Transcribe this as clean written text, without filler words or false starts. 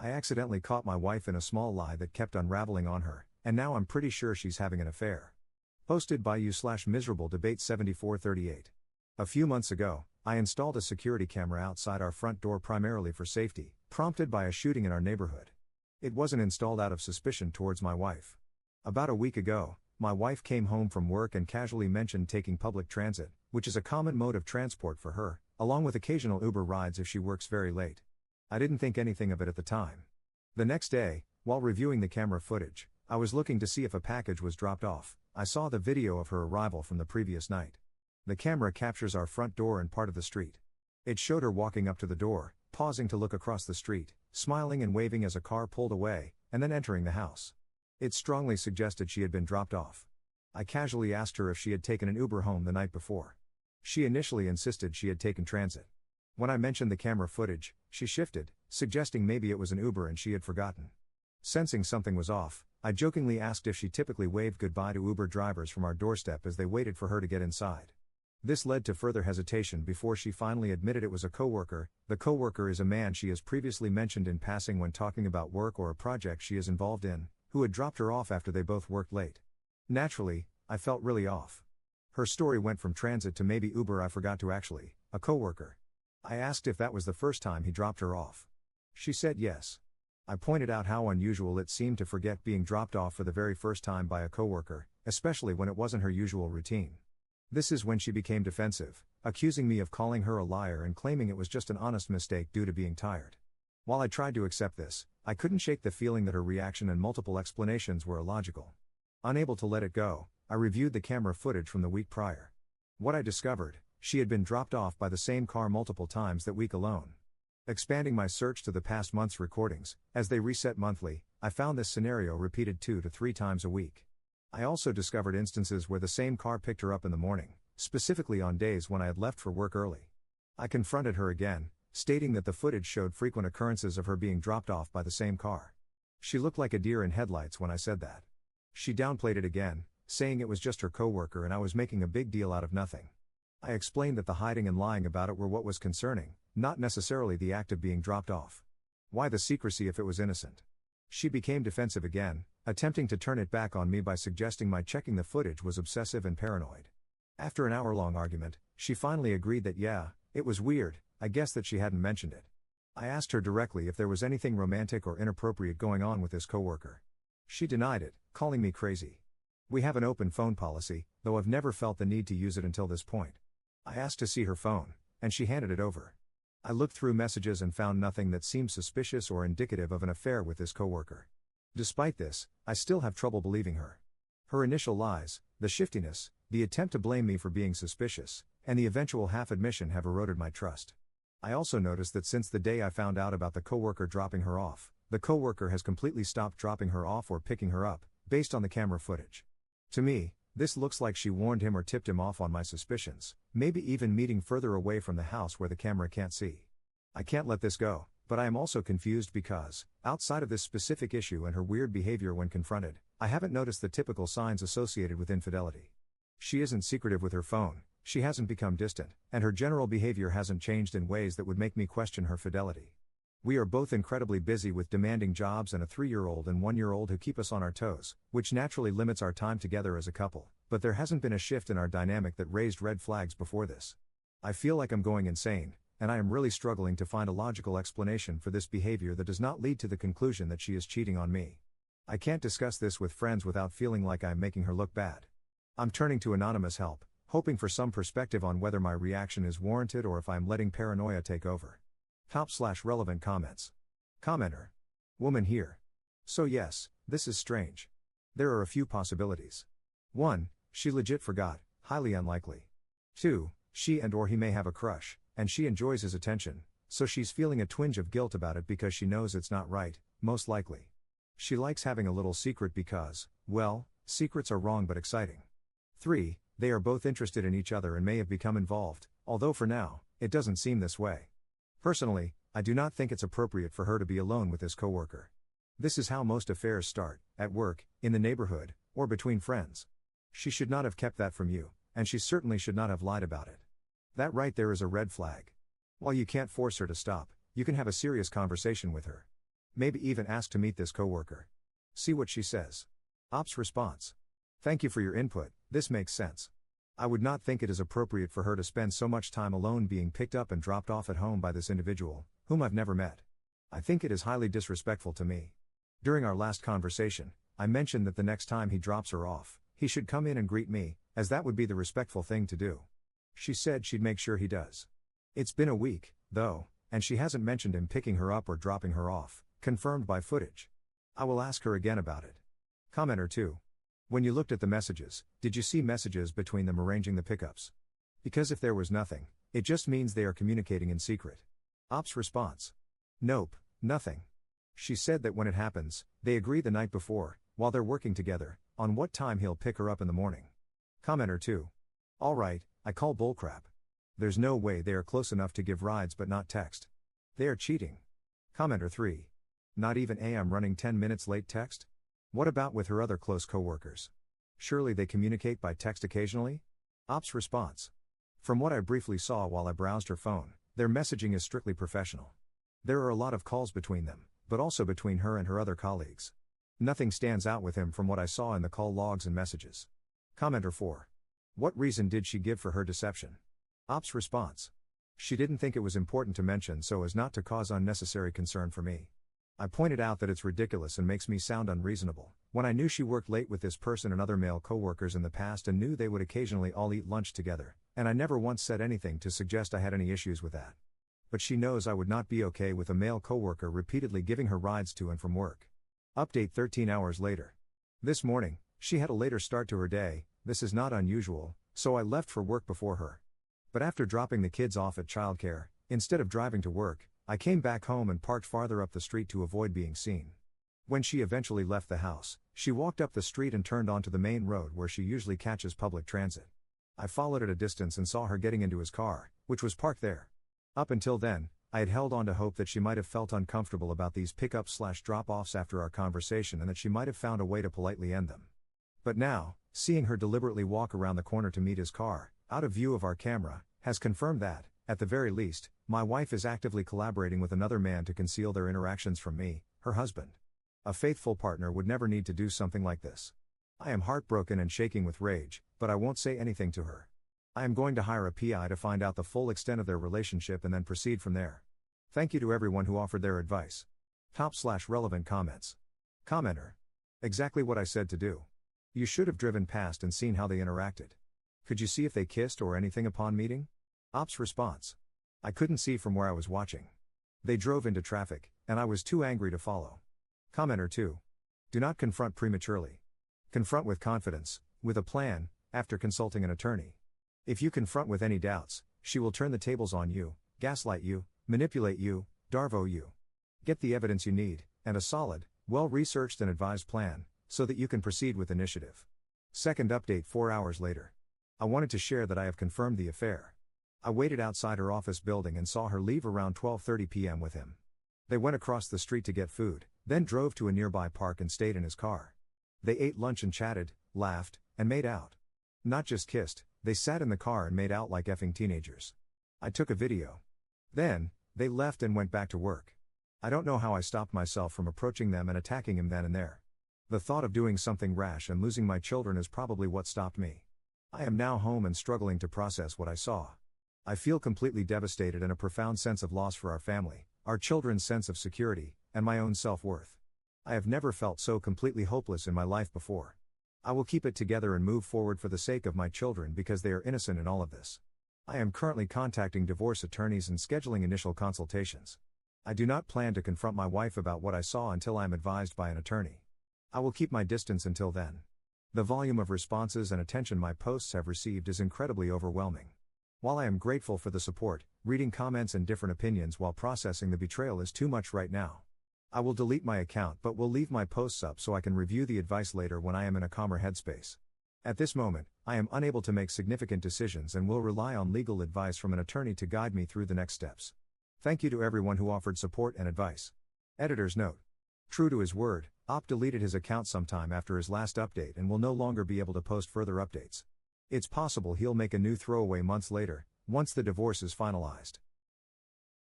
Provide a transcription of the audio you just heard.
I accidentally caught my wife in a small lie that kept unraveling on her, and now I'm pretty sure she's having an affair. Posted by u/miserable debate 7438. A few months ago, I installed a security camera outside our front door primarily for safety, prompted by a shooting in our neighborhood. It wasn't installed out of suspicion towards my wife. About a week ago, my wife came home from work and casually mentioned taking public transit, which is a common mode of transport for her, along with occasional Uber rides if she works very late. I didn't think anything of it at the time. The next day, while reviewing the camera footage, I was looking to see if a package was dropped off. I saw the video of her arrival from the previous night. The camera captures our front door and part of the street. It showed her walking up to the door, pausing to look across the street, smiling and waving as a car pulled away, and then entering the house. It strongly suggested she had been dropped off. I casually asked her if she had taken an Uber home the night before. She initially insisted she had taken transit. When I mentioned the camera footage, she shifted, suggesting maybe it was an Uber and she had forgotten. Sensing something was off, I jokingly asked if she typically waved goodbye to Uber drivers from our doorstep as they waited for her to get inside. This led to further hesitation before she finally admitted it was a coworker. The coworker is a man she has previously mentioned in passing when talking about work or a project she is involved in, who had dropped her off after they both worked late. Naturally, I felt really off. Her story went from transit to maybe Uber. I forgot to actually, a coworker. I asked if that was the first time he dropped her off. She said yes. I pointed out how unusual it seemed to forget being dropped off for the very first time by a coworker, especially when it wasn't her usual routine. This is when she became defensive, accusing me of calling her a liar and claiming it was just an honest mistake due to being tired. While I tried to accept this, I couldn't shake the feeling that her reaction and multiple explanations were illogical. Unable to let it go, I reviewed the camera footage from the week prior. What I discovered: she had been dropped off by the same car multiple times that week alone. Expanding my search to the past month's recordings, as they reset monthly, I found this scenario repeated 2 to 3 times a week. I also discovered instances where the same car picked her up in the morning, specifically on days when I had left for work early. I confronted her again, stating that the footage showed frequent occurrences of her being dropped off by the same car. She looked like a deer in headlights when I said that. She downplayed it again, saying it was just her coworker and I was making a big deal out of nothing. I explained that the hiding and lying about it were what was concerning, not necessarily the act of being dropped off. Why the secrecy if it was innocent? She became defensive again, attempting to turn it back on me by suggesting my checking the footage was obsessive and paranoid. After an hour-long argument, she finally agreed that yeah, it was weird, I guess that she hadn't mentioned it. I asked her directly if there was anything romantic or inappropriate going on with this coworker. She denied it, calling me crazy. We have an open phone policy, though I've never felt the need to use it until this point. I asked to see her phone, and she handed it over. I looked through messages and found nothing that seemed suspicious or indicative of an affair with this coworker. Despite this, I still have trouble believing her. Her initial lies, the shiftiness, the attempt to blame me for being suspicious, and the eventual half-admission have eroded my trust. I also noticed that since the day I found out about the coworker dropping her off, the coworker has completely stopped dropping her off or picking her up, based on the camera footage. To me, this looks like she warned him or tipped him off on my suspicions, maybe even meeting further away from the house where the camera can't see. I can't let this go, but I am also confused because, outside of this specific issue and her weird behavior when confronted, I haven't noticed the typical signs associated with infidelity. She isn't secretive with her phone, she hasn't become distant, and her general behavior hasn't changed in ways that would make me question her fidelity. We are both incredibly busy with demanding jobs and a 3-year-old and 1-year-old who keep us on our toes, which naturally limits our time together as a couple, but there hasn't been a shift in our dynamic that raised red flags before this. I feel like I'm going insane, and I am really struggling to find a logical explanation for this behavior that does not lead to the conclusion that she is cheating on me. I can't discuss this with friends without feeling like I'm making her look bad. I'm turning to anonymous help, hoping for some perspective on whether my reaction is warranted or if I'm letting paranoia take over. Top/relevant comments. Commenter. Woman here. So yes, this is strange. There are a few possibilities. 1. She legit forgot, highly unlikely. 2. She and/or he may have a crush, and she enjoys his attention, so she's feeling a twinge of guilt about it because she knows it's not right, most likely. She likes having a little secret because, well, secrets are wrong but exciting. 3. They are both interested in each other and may have become involved, although for now, it doesn't seem this way. Personally, I do not think it's appropriate for her to be alone with this coworker. This is how most affairs start, at work, in the neighborhood, or between friends. She should not have kept that from you, and she certainly should not have lied about it. That right there is a red flag. While you can't force her to stop, you can have a serious conversation with her. Maybe even ask to meet this coworker. See what she says. Ops response. Thank you for your input, this makes sense. I would not think it is appropriate for her to spend so much time alone being picked up and dropped off at home by this individual, whom I've never met. I think it is highly disrespectful to me. During our last conversation, I mentioned that the next time he drops her off, he should come in and greet me, as that would be the respectful thing to do. She said she'd make sure he does. It's been a week, though, and she hasn't mentioned him picking her up or dropping her off, confirmed by footage. I will ask her again about it. Commenter 2. When you looked at the messages, did you see messages between them arranging the pickups? Because if there was nothing, it just means they are communicating in secret. Ops response. Nope, nothing. She said that when it happens, they agree the night before, while they're working together, on what time he'll pick her up in the morning. Commenter 2. Alright, I call bullcrap. There's no way they are close enough to give rides but not text. They are cheating. Commenter 3. Not even a I'm running 10 minutes late text? What about with her other close coworkers? Surely they communicate by text occasionally? Ops response. From what I briefly saw while I browsed her phone, their messaging is strictly professional. There are a lot of calls between them, but also between her and her other colleagues. Nothing stands out with him from what I saw in the call logs and messages. Commenter 4. What reason did she give for her deception? Ops response. She didn't think it was important to mention so as not to cause unnecessary concern for me. I pointed out that it's ridiculous and makes me sound unreasonable, when I knew she worked late with this person and other male coworkers in the past and knew they would occasionally all eat lunch together, and I never once said anything to suggest I had any issues with that. But she knows I would not be okay with a male coworker repeatedly giving her rides to and from work. Update 13 hours later. This morning, she had a later start to her day. This is not unusual, so I left for work before her. But after dropping the kids off at childcare, instead of driving to work, I came back home and parked farther up the street to avoid being seen. When she eventually left the house, she walked up the street and turned onto the main road where she usually catches public transit. I followed at a distance and saw her getting into his car, which was parked there. Up until then, I had held on to hope that she might have felt uncomfortable about these pickups/drop-offs after our conversation and that she might have found a way to politely end them. But now, seeing her deliberately walk around the corner to meet his car, out of view of our camera, has confirmed that, at the very least, my wife is actively collaborating with another man to conceal their interactions from me, her husband. A faithful partner would never need to do something like this. I am heartbroken and shaking with rage, but I won't say anything to her. I am going to hire a PI to find out the full extent of their relationship and then proceed from there. Thank you to everyone who offered their advice. Top/relevant comments. Commenter. Exactly what I said to do. You should have driven past and seen how they interacted. Could you see if they kissed or anything upon meeting? Ops response. I couldn't see from where I was watching. They drove into traffic, and I was too angry to follow. Commenter 2. Do not confront prematurely. Confront with confidence, with a plan, after consulting an attorney. If you confront with any doubts, she will turn the tables on you, gaslight you, manipulate you, darvo you. Get the evidence you need, and a solid, well-researched and advised plan, so that you can proceed with initiative. Second update 4 hours later. I wanted to share that I have confirmed the affair. I waited outside her office building and saw her leave around 12:30 p.m. with him. They went across the street to get food, then drove to a nearby park and stayed in his car. They ate lunch and chatted, laughed, and made out. Not just kissed, they sat in the car and made out like effing teenagers. I took a video. Then, they left and went back to work. I don't know how I stopped myself from approaching them and attacking him then and there. The thought of doing something rash and losing my children is probably what stopped me. I am now home and struggling to process what I saw. I feel completely devastated and a profound sense of loss for our family, our children's sense of security, and my own self-worth. I have never felt so completely hopeless in my life before. I will keep it together and move forward for the sake of my children because they are innocent in all of this. I am currently contacting divorce attorneys and scheduling initial consultations. I do not plan to confront my wife about what I saw until I am advised by an attorney. I will keep my distance until then. The volume of responses and attention my posts have received is incredibly overwhelming. While I am grateful for the support, reading comments and different opinions while processing the betrayal is too much right now. I will delete my account but will leave my posts up so I can review the advice later when I am in a calmer headspace. At this moment, I am unable to make significant decisions and will rely on legal advice from an attorney to guide me through the next steps. Thank you to everyone who offered support and advice. Editor's note. True to his word, Op deleted his account sometime after his last update and will no longer be able to post further updates. It's possible he'll make a new throwaway months later, once the divorce is finalized.